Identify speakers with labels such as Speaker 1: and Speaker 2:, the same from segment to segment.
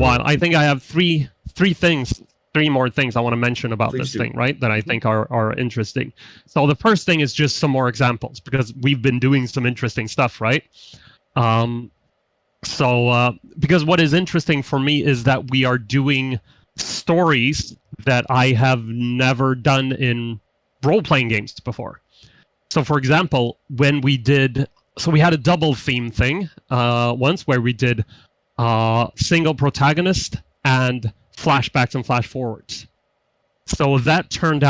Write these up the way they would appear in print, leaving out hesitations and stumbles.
Speaker 1: while. I think I have three more things I want to mention about this thing, right? That I think are interesting. So the first thing is just some more examples, because we've been doing some interesting stuff, right? Because what is interesting for me is that we are doing stories that I have never done in role-playing games before. So, for example, when we had a double theme thing once where we did single protagonist and flashbacks and flash forwards. So that turned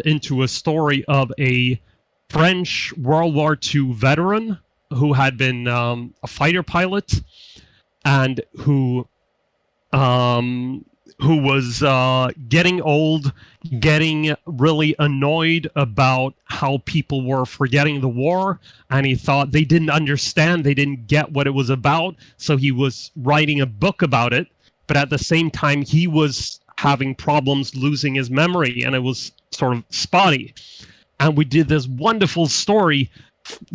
Speaker 1: into a story of a French World War II veteran who had been a fighter pilot and who was getting old, getting really annoyed about how people were forgetting the war, and he thought they didn't understand, they didn't get what it was about, so he was writing a book about it, but at the same time he was having problems losing his memory, and it was sort of spotty. And we did this wonderful story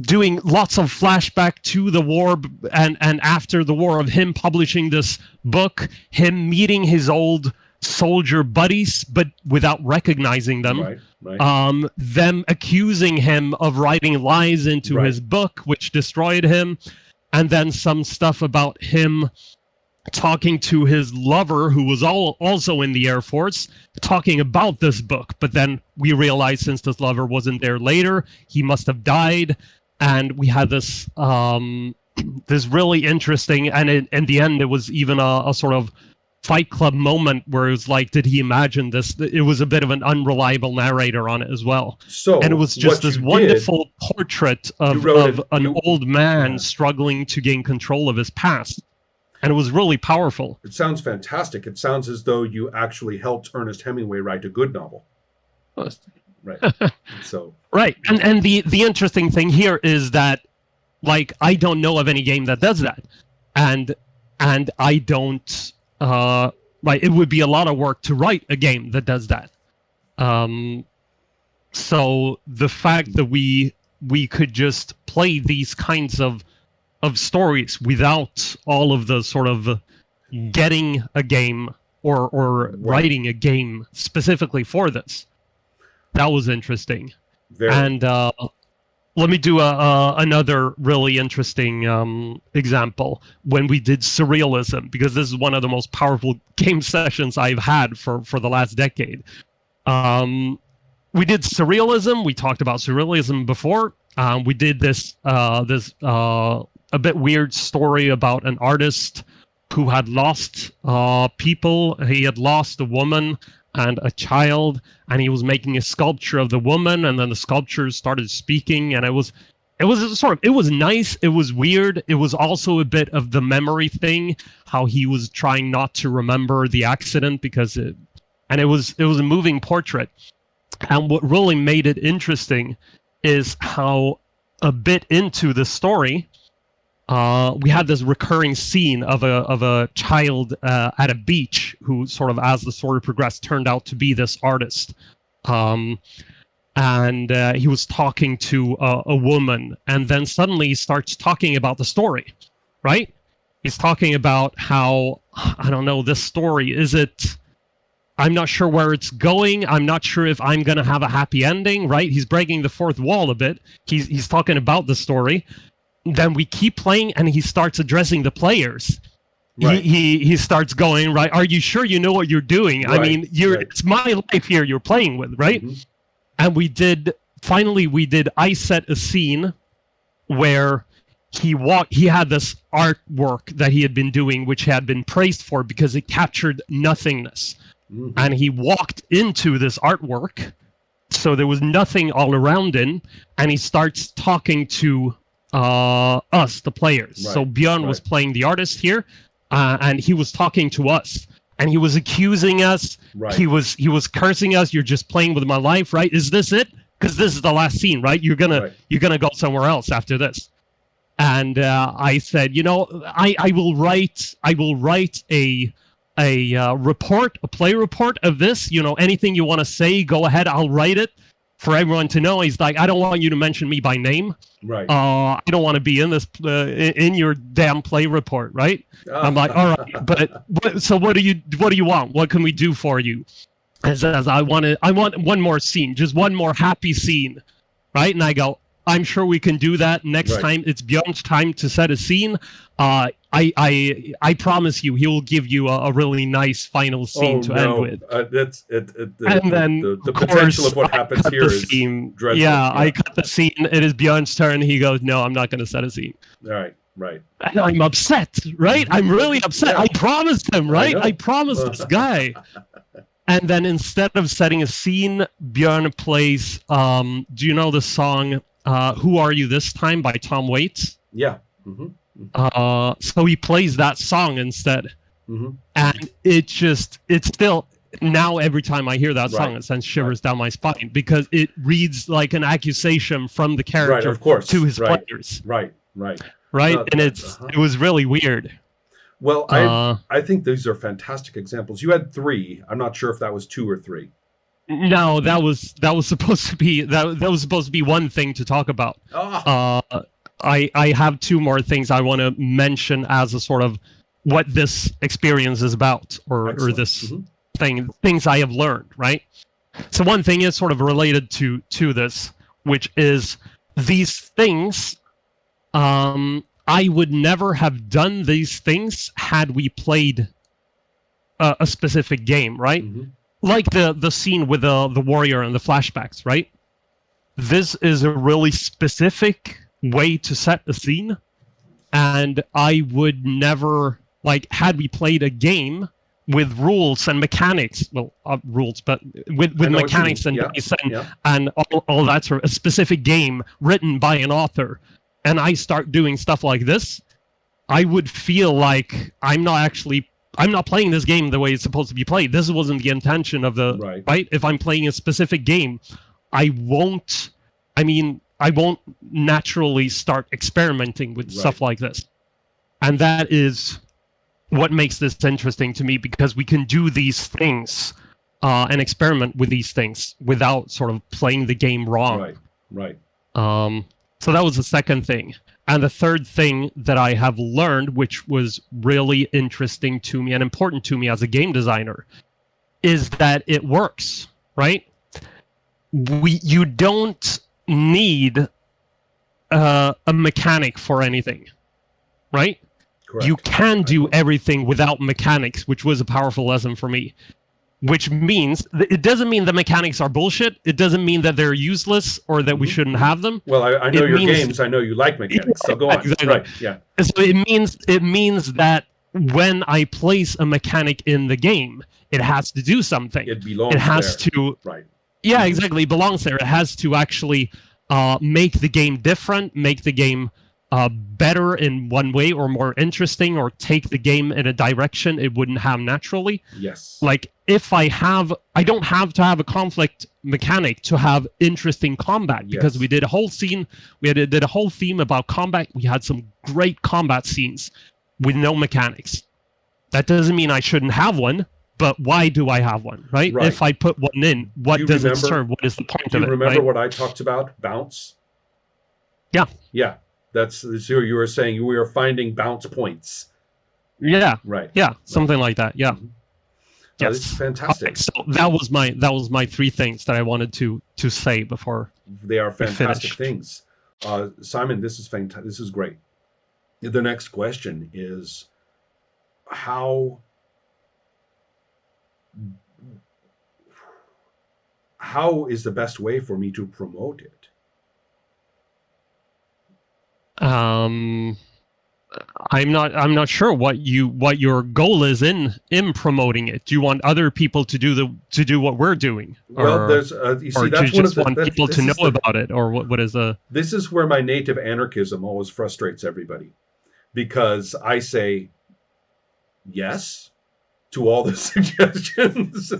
Speaker 1: doing lots of flashback to the war and after the war, of him publishing this book, him meeting his old soldier buddies but without recognizing them, them accusing him of writing lies into his book, which destroyed him, and then some stuff about him talking to his lover, who was also in the Air Force, talking about this book. But then we realized, since this lover wasn't there later, he must have died. And we had this this really interesting, and in the end, it was even a sort of Fight Club moment where it was like, did he imagine this? It was a bit of an unreliable narrator on it as well. And it was just this wonderful portrait of an old man struggling to gain control of his past. And it was really powerful.
Speaker 2: It sounds fantastic. It sounds as though you actually helped Ernest Hemingway write a good novel. Right. So. Right.
Speaker 1: And the interesting thing here is that, like, I don't know of any game that does that. And I don't, it would be a lot of work to write a game that does that. So the fact that we could just play these kinds of stories without all of the sort of getting a game or writing a game specifically for this, that was interesting. And let me do another really interesting example. When we did surrealism, because this is one of the most powerful game sessions I've had for the last decade. We did surrealism. We talked about surrealism before. We did this a bit weird story about an artist who had lost people. He had lost a woman and a child, and he was making a sculpture of the woman, and then the sculpture started speaking, and it was nice, it was weird, it was also a bit of the memory thing, how he was trying not to remember the accident because it was a moving portrait. And what really made it interesting is how a bit into the story, we had this recurring scene of a child at a beach who sort of, as the story progressed, turned out to be this artist. And he was talking to a woman, and then suddenly he starts talking about the story, right? He's talking about how, I don't know, this story, I'm not sure where it's going. I'm not sure if I'm going to have a happy ending, right? He's breaking the fourth wall a bit. He's talking about the story. Then we keep playing, and he starts addressing the players. Right. He starts going, right, are you sure you know what you're doing? Right. I mean, it's my life here you're playing with, right? Mm-hmm. And I set a scene where he had this artwork that he had been doing, which had been praised for because it captured nothingness. Mm-hmm. And he walked into this artwork, so there was nothing all around him, and he starts talking to us, the players. Right. So Björn was playing the artist here, and he was talking to us, and he was accusing us. Right. He was cursing us. You're just playing with my life, right? Is this it? Because this is the last scene, right? You're gonna go somewhere else after this. And I said, I will write a report, a play report of this. Anything you want to say, go ahead. I'll write it for everyone to know. He's like, I don't want you to mention me by name.
Speaker 2: Right.
Speaker 1: I don't want to be in this in your damn play report, right? I'm like, all right, but so what do you want? What can we do for you? And says, I want one more scene, just one more happy scene, right? And I go, I'm sure we can do that next time. It's Björn's time to set a scene. I promise you, he will give you a really nice final scene to end with.
Speaker 2: And then the potential of what happens here is dreadful.
Speaker 1: Yeah, I cut the scene. It is Björn's turn. He goes, no, I'm not going to set a scene.
Speaker 2: Right.
Speaker 1: And I'm upset, right? I'm really upset. Yeah. I promised him, right? I promised this guy. And then instead of setting a scene, Björn plays, do you know the song Who Are You This Time by Tom Waits?
Speaker 2: Yeah.
Speaker 1: So he plays that song instead. And it's still, now every time I hear that song, it sends shivers down my spine because it reads like an accusation from the character to his players.
Speaker 2: Right.
Speaker 1: And it was really weird.
Speaker 2: Well, I think these are fantastic examples. You had 3. I'm not sure if that was 2 or 3.
Speaker 1: No, that was supposed to be that was supposed to be one thing to talk about. I have 2 more things I want to mention as a sort of what this experience is about, or this things I have learned, right? So one thing is sort of related to this, which is these things. I would never have done these things had we played a specific game, right? Like the scene with the warrior and the flashbacks, right? This is a really specific way to set a scene, and I would never, like, had we played a game with rules and mechanics, rules, but with mechanics and dice and all that sort of a specific game written by an author, and I start doing stuff like this, I would feel like I'm not playing this game the way it's supposed to be played. This wasn't the intention of the right. If I'm playing a specific game, I won't naturally start experimenting with stuff like this. And that is what makes this interesting to me, because we can do these things and experiment with these things without sort of playing the game wrong.
Speaker 2: Right.
Speaker 1: So that was the second thing. And the third thing that I have learned, which was really interesting to me and important to me as a game designer, is that it works, right? You don't need a mechanic for anything, right?
Speaker 2: Correct.
Speaker 1: You can do everything without mechanics, which was a powerful lesson for me. Which means, it doesn't mean the mechanics are bullshit. It doesn't mean that they're useless or that we shouldn't have them.
Speaker 2: Well, I know your games. I know you like mechanics, so go on.
Speaker 1: Exactly.
Speaker 2: Right, yeah.
Speaker 1: So it means that when I place a mechanic in the game, it has to do something.
Speaker 2: It belongs
Speaker 1: there. It has to...
Speaker 2: Right.
Speaker 1: Yeah, exactly. It belongs there. It has to actually make the game different, make the game better in one way or more interesting, or take the game in a direction it wouldn't have naturally.
Speaker 2: Yes.
Speaker 1: Like, if I don't have to have a conflict mechanic to have interesting combat, because we did a whole scene, did a whole theme about combat. We had some great combat scenes with no mechanics. That doesn't mean I shouldn't have one, but why do I have one, right? If I put one in, what does it serve? What is the point of it?
Speaker 2: Do you remember what I talked about? Bounce?
Speaker 1: Yeah.
Speaker 2: Yeah. That's so you were saying we are finding bounce points.
Speaker 1: Yeah.
Speaker 2: Right.
Speaker 1: Yeah. Something like that. Yeah.
Speaker 2: Yes. This is fantastic.
Speaker 1: Okay, so that was my 3 things that I wanted to say before.
Speaker 2: They are fantastic things. Simon, this is fantastic. This is great. The next question is how is the best way for me to promote it?
Speaker 1: I'm not sure what your goal is in promoting it. Do you want other people to do what we're doing?
Speaker 2: Well, there's you see, that's one of the,
Speaker 1: want people to know about it, or what is a...
Speaker 2: This is where my native anarchism always frustrates everybody, because I say yes to all the suggestions,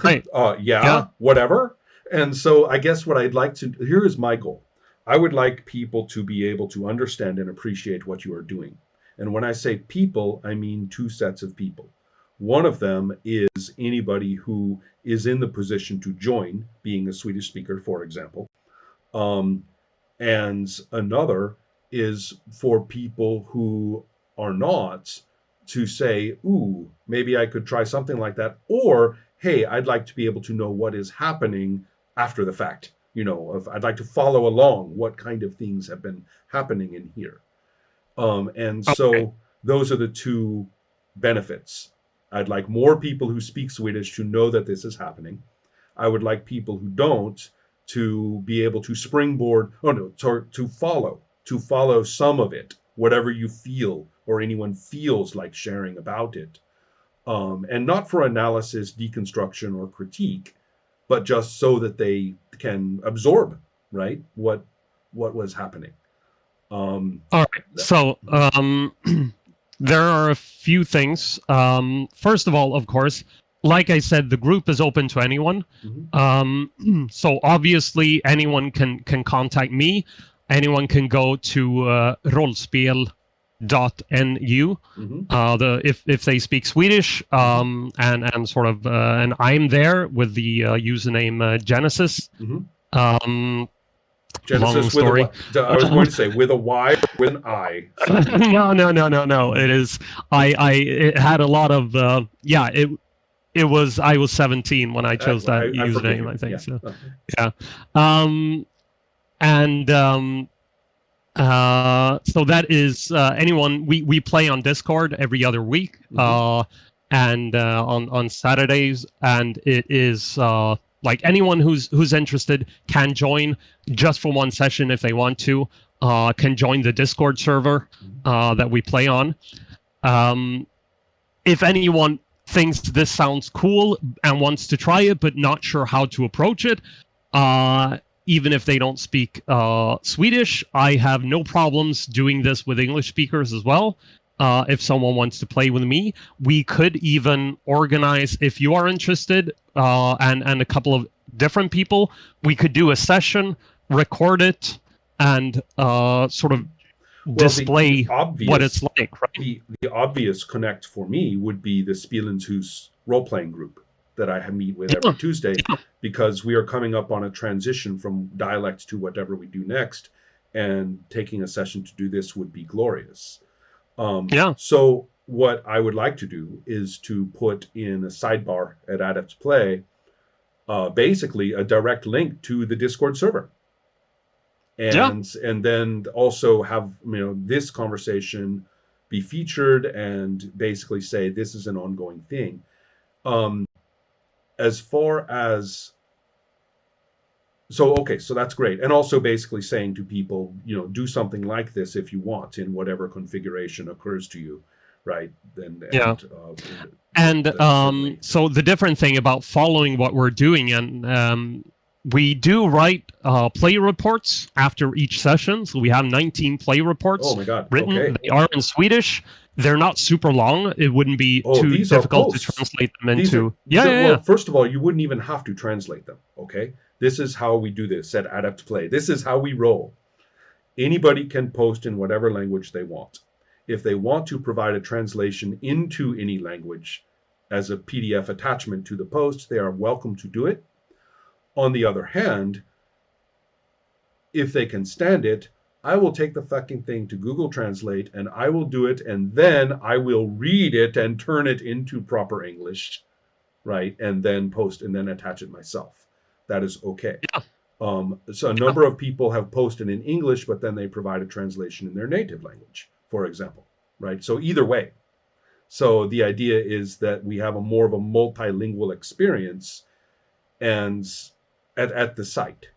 Speaker 2: right? Yeah, whatever. And so I guess what I'd like to, here is my goal. I would like people to be able to understand and appreciate what you are doing. And when I say people, I mean 2 sets of people. One of them is anybody who is in the position to join, being a Swedish speaker, for example. And another is for people who are not, to say, ooh, maybe I could try something like that. Or, hey, I'd like to be able to know what is happening after the fact. I'd like to follow along what kind of things have been happening in here. And so those are the two benefits. I'd like more people who speak Swedish to know that this is happening. I would like people who don't to be able to springboard, to follow some of it, whatever you feel or anyone feels like sharing about it. And not for analysis, deconstruction, or critique, but just so that they can absorb, right, what was happening.
Speaker 1: All right. So there are a few things. First of all, of course, like I said, the group is open to anyone. So obviously, anyone can contact me. Anyone can go to rollspel.nu. If they speak Swedish, and sort of, and I'm there with the username Genesis.
Speaker 2: Genesis with a Y. I was going to say with a Y or with an I.
Speaker 1: No. It is. It had a lot of. It was. I was 17 when I chose that username. I think so. Yeah. So that is anyone. We play on Discord every other week. And on Saturdays, and it is. Like anyone who's interested can join just for one session if they want to. Can join the Discord server that we play on. If anyone thinks this sounds cool and wants to try it but not sure how to approach it, even if they don't speak Swedish, I have no problems doing this with English speakers as well. If someone wants to play with me, we could even organize, if you are interested, and a couple of different people, we could do a session, record it, and sort of display what it's like, right?
Speaker 2: The obvious connect for me would be the Spelens Hus role-playing group that I meet with every Tuesday, because we are coming up on a transition from dialect to whatever we do next, and taking a session to do this would be glorious. So what I would like to do is to put in a sidebar at Adept Play, basically a direct link to the Discord server, and then also have this conversation be featured and basically say this is an ongoing thing. As far as so that's great, and also basically saying to people, do something like this if you want, in whatever configuration occurs to you, right?
Speaker 1: So the different thing about following what we're doing, and we do write play reports after each session. So we have 19 play reports written. Okay. They are in Swedish. They're not super long. It wouldn't be too difficult to translate them into.
Speaker 2: Well, first of all, you wouldn't even have to translate them. Okay. This is how we do this at Adept Play. This is how we roll. Anybody can post in whatever language they want. If they want to provide a translation into any language as a PDF attachment to the post, they are welcome to do it. On the other hand, if they can stand it, I will take the fucking thing to Google Translate, and I will do it, and then I will read it and turn it into proper English, right? And then post and then attach it myself. That is okay. So a number of people have posted in English, but then they provide a translation in their native language, for example, right? So either way. So the idea is that we have more of a multilingual experience, and at the site,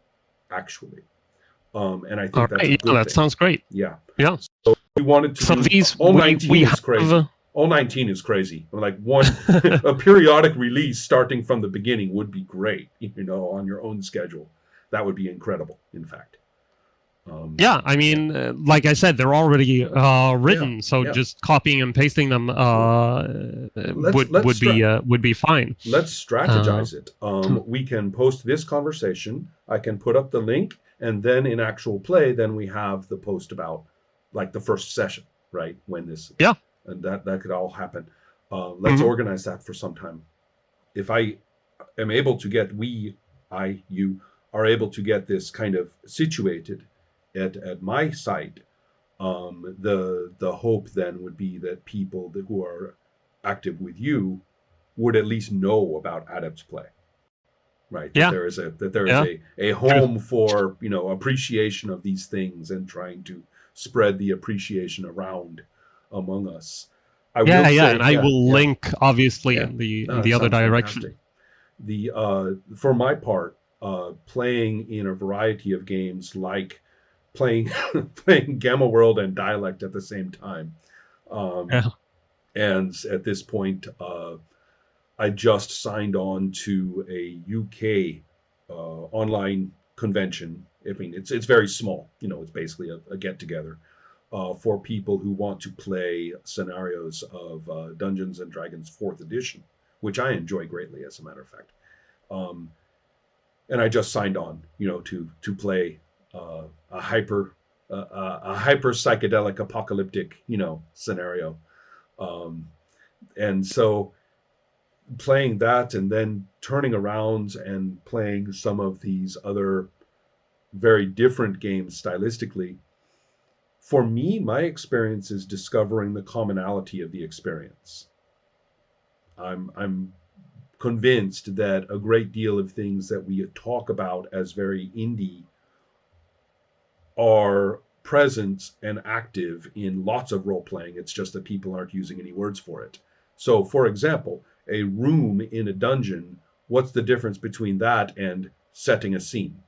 Speaker 2: actually. And I think that's a good thing.
Speaker 1: That sounds great.
Speaker 2: Yeah.
Speaker 1: So
Speaker 2: we wanted to.
Speaker 1: So these
Speaker 2: all 19 is crazy. All 19 is crazy. Like a periodic release starting from the beginning would be great. On your own schedule, that would be incredible. In fact.
Speaker 1: I mean, like I said, they're already written, so just copying and pasting them would be fine.
Speaker 2: Let's strategize it. We can post this conversation. I can put up the link, and then in actual play, then we have the post about like the first session, right? When this, and that could all happen. Let's
Speaker 1: Mhm.
Speaker 2: organize that for some time. If I am able to get, you are able to get this kind of situated at my site, the hope then would be that people who are active with you would at least know about Adepts Play, right? That
Speaker 1: Yeah,
Speaker 2: there is
Speaker 1: yeah,
Speaker 2: a
Speaker 1: true.
Speaker 2: home for appreciation of these things and trying to spread the appreciation around among us. I will
Speaker 1: Yeah, yeah, and
Speaker 2: say,
Speaker 1: I
Speaker 2: yeah,
Speaker 1: will
Speaker 2: yeah,
Speaker 1: link obviously
Speaker 2: yeah.
Speaker 1: in
Speaker 2: No,
Speaker 1: the
Speaker 2: that
Speaker 1: other
Speaker 2: sounds
Speaker 1: direction.
Speaker 2: fantastic. The For my part, playing in a variety of games like playing playing Gamma World and Dialect at the same time. Um,
Speaker 1: Yeah.
Speaker 2: and at this point, I just signed on to a UK online convention. I mean, it's very small. It's basically a get together for people who want to play scenarios of Dungeons and Dragons Fourth Edition, which I enjoy greatly, as a matter of fact. Um, and I just signed on, to play a hyper psychedelic apocalyptic, scenario. Um, and so playing that and then turning around and playing some of these other very different games stylistically, for me, my experience is discovering the commonality of the experience. I'm convinced that a great deal of things that we talk about as very indie are present and active in lots of role playing. It's just that people aren't using any words for it. So, for example, a room in a dungeon, what's the difference between that and setting a scene?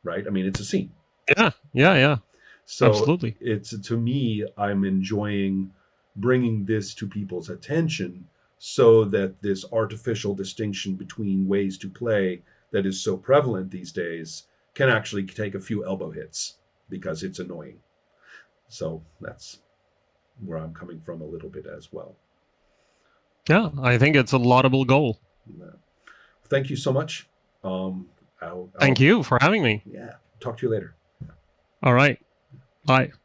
Speaker 2: Right? I mean, it's a scene.
Speaker 1: Yeah, yeah, yeah,
Speaker 2: So,
Speaker 1: absolutely.
Speaker 2: it's to me, I'm enjoying bringing this to people's attention so that this artificial distinction between ways to play that is so prevalent these days can actually take a few elbow hits because it's annoying. So that's where I'm coming from a little bit as well.
Speaker 1: Yeah, I think it's a laudable goal.
Speaker 2: Thank you so much.
Speaker 1: Thank
Speaker 2: I'll
Speaker 1: you for having me.
Speaker 2: yeah, talk to you later.
Speaker 1: All right. Bye.